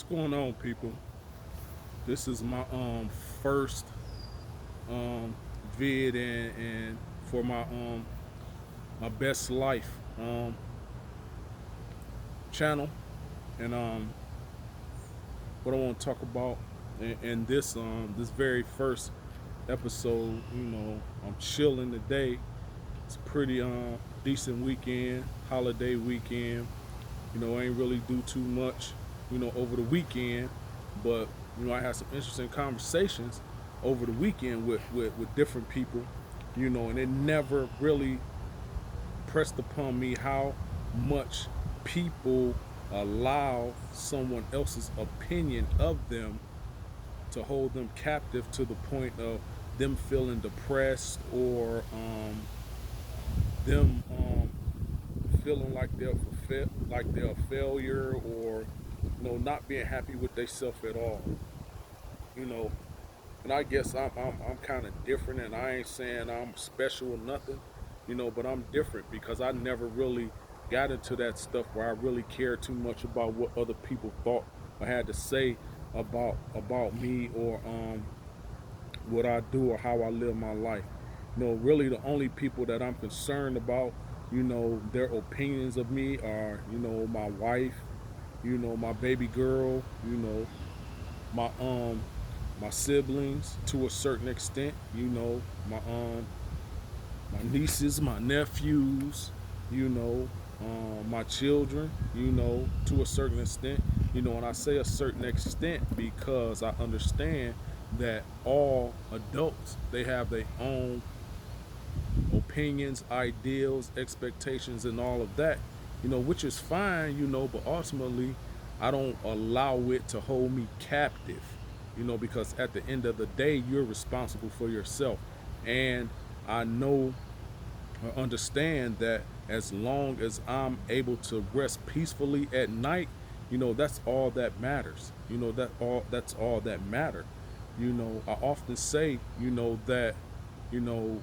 What's going on, people? This is my first um vid and for my best life channel, and what I want to talk about in this very first episode. I'm chilling today. It's a pretty decent weekend, holiday weekend. I ain't really do too much, over the weekend, but I had some interesting conversations over the weekend with different people, and it never really pressed upon me how much people allow someone else's opinion of them to hold them captive to the point of them feeling depressed or them feeling like they're a failure, or not being happy with themselves at all. You know, and I guess I'm kind of different, and I ain't saying I'm special or nothing. But I'm different because I never really got into that stuff where I really cared too much about what other people thought or had to say about me, or what I do or how I live my life. Really the only people that I'm concerned about, their opinions of me are, my wife, my baby girl, my my siblings to a certain extent, my nieces, my nephews, you know, my children, to a certain extent, and I say a certain extent because I understand that all adults, they have their own opinions, ideals, expectations, and all of that, which is fine, but ultimately, I don't allow it to hold me captive, because at the end of the day, you're responsible for yourself. And I know or understand that as long as I'm able to rest peacefully at night, that's all that matters. That's all that matter. I often say, that, you know,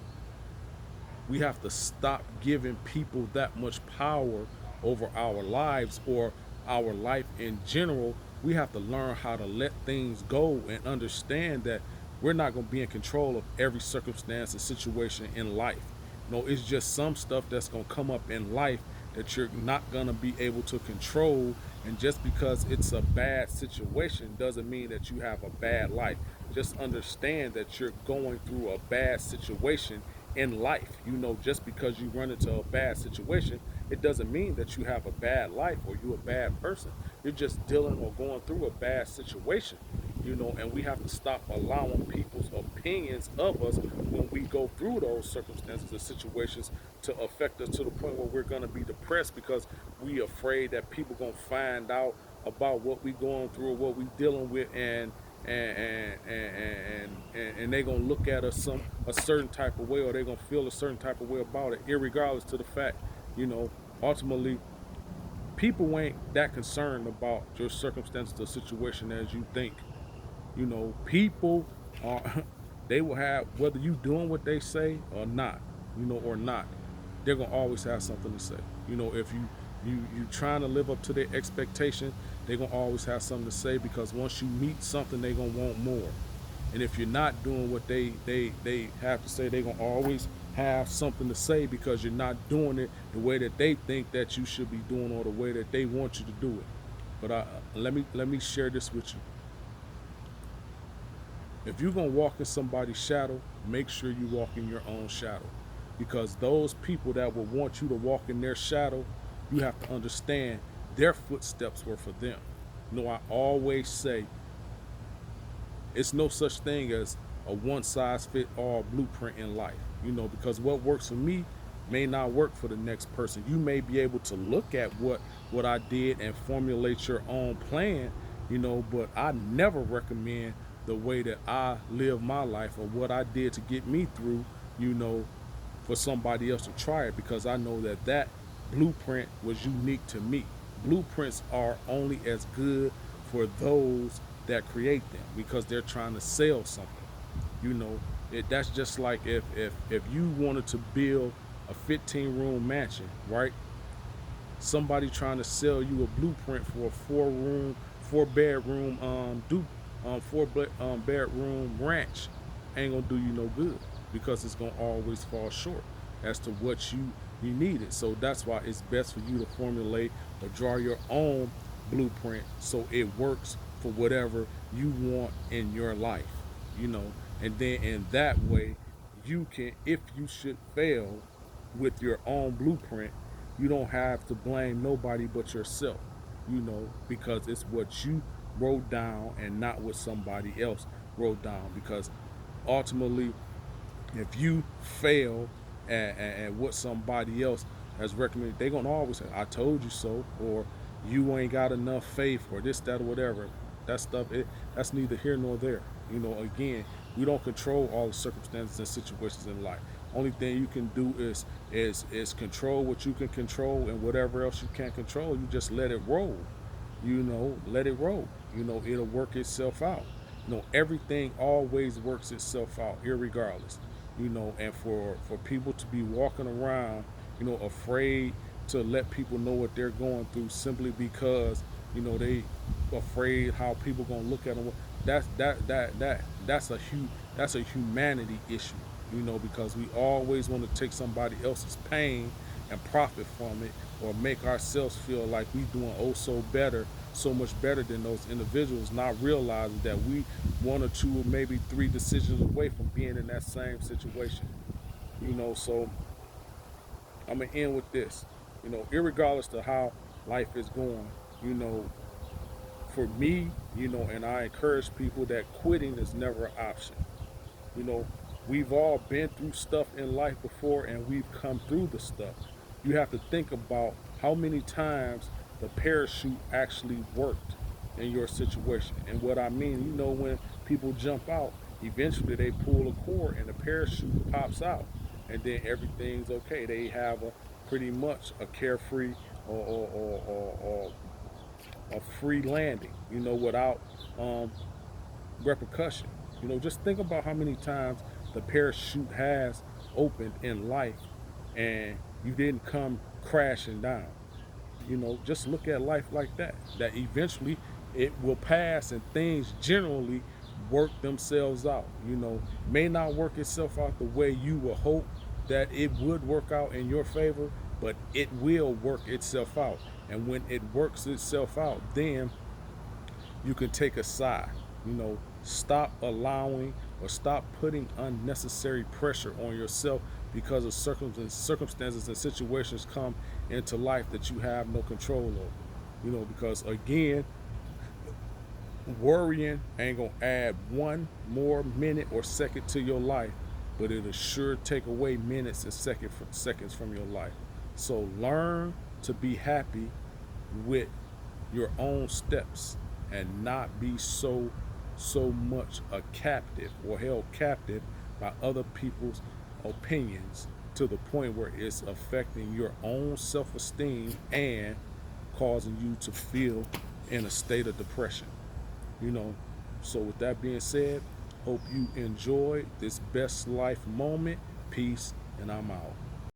we have to stop giving people that much power over our lives or our life in general. We have to learn how to let things go and understand that we're not going to be in control of every circumstance and situation in life. It's just some stuff that's going to come up in life that you're not going to be able to control. And just because it's a bad situation doesn't mean that you have a bad life. Just understand that you're going through a bad situation in life. Just because you run into a bad situation, it doesn't mean that you have a bad life or you're a bad person. You're just dealing or going through a bad situation. And we have to stop allowing people's opinions of us when we go through those circumstances and situations to affect us to the point where we're going to be depressed because we afraid that people going to find out about what we going through or what we dealing with, and they gonna look at us a certain type of way, or they gonna feel a certain type of way about it, irregardless to the fact, you know, ultimately, people ain't that concerned about your circumstances or situation as you think. People are they will have, whether you doing what they say or not, or not, they're gonna always have something to say. If you trying to live up to their expectation, they're gonna always have something to say, because once you meet something, they're gonna want more. And if you're not doing what they have to say, they're gonna always have something to say because you're not doing it the way that they think that you should be doing, or the way that they want you to do it. But let me share this with you. If you're gonna walk in somebody's shadow, make sure you walk in your own shadow. Because those people that will want you to walk in their shadow, you have to understand their footsteps were for them. I always say it's no such thing as a one size fit all blueprint in life, because what works for me may not work for the next person. You may be able to look at what I did and formulate your own plan, but I never recommend the way that I live my life or what I did to get me through, you know, for somebody else to try it, because I know that that blueprint was unique to me. Blueprints are only as good for those that create them, because they're trying to sell something. That's just like if you wanted to build a 15-room mansion, right? Somebody trying to sell you a blueprint for a 4-room, 4 bedroom bedroom ranch ain't gonna do you no good, because it's gonna always fall short as to what you needed. So that's why it's best for you to formulate or draw your own blueprint so it works for whatever you want in your life, you know. And then in that way, you can, if you should fail with your own blueprint, you don't have to blame nobody but yourself, you know, because it's what you wrote down and not what somebody else wrote down. Because ultimately, if you fail at what somebody else has recommended, they're gonna always say, "I told you so," or "You ain't got enough faith," or this, that, or whatever. That stuff, that's neither here nor there. You know, again, we don't control all the circumstances and situations in life. Only thing you can do is control what you can control, and whatever else you can't control, you just let it roll. You know, let it roll. You know, it'll work itself out. You know, everything always works itself out, irregardless. You know, and for people to be walking around, you know, afraid to let people know what they're going through simply because, you know, they afraid how people gonna look at them. That's a humanity issue, you know, because we always want to take somebody else's pain and profit from it, or make ourselves feel like we doing oh so better, so much better than those individuals, not realizing that we one or two or maybe three decisions away from being in that same situation, you know. So I'm gonna end with this, you know, irregardless to how life is going, you know, for me, you know, and I encourage people that quitting is never an option. You know, we've all been through stuff in life before, and we've come through the stuff. You have to think about how many times the parachute actually worked in your situation. And what I mean, you know, when people jump out, eventually they pull a cord and the parachute pops out, and then everything's okay. They have a pretty much a carefree or a free landing, you know, without um, repercussion. You know, just think about how many times the parachute has opened in life and you didn't come crashing down. You know, just look at life like that. That eventually it will pass and things generally work themselves out. You know, may not work itself out the way you would hope that it would work out in your favor, but it will work itself out. And when it works itself out, then you can take a side. You know, stop allowing or stop putting unnecessary pressure on yourself because of circumstances and situations come into life that you have no control over. You know, because again, worrying ain't gonna add one more minute or second to your life, but it'll sure take away minutes and seconds from your life. So learn to be happy with your own steps and not be so much a captive or held captive by other people's opinions to the point where it's affecting your own self-esteem and causing you to feel in a state of depression, you know. So with that being said, hope you enjoyed this best life moment. Peace, and I'm out.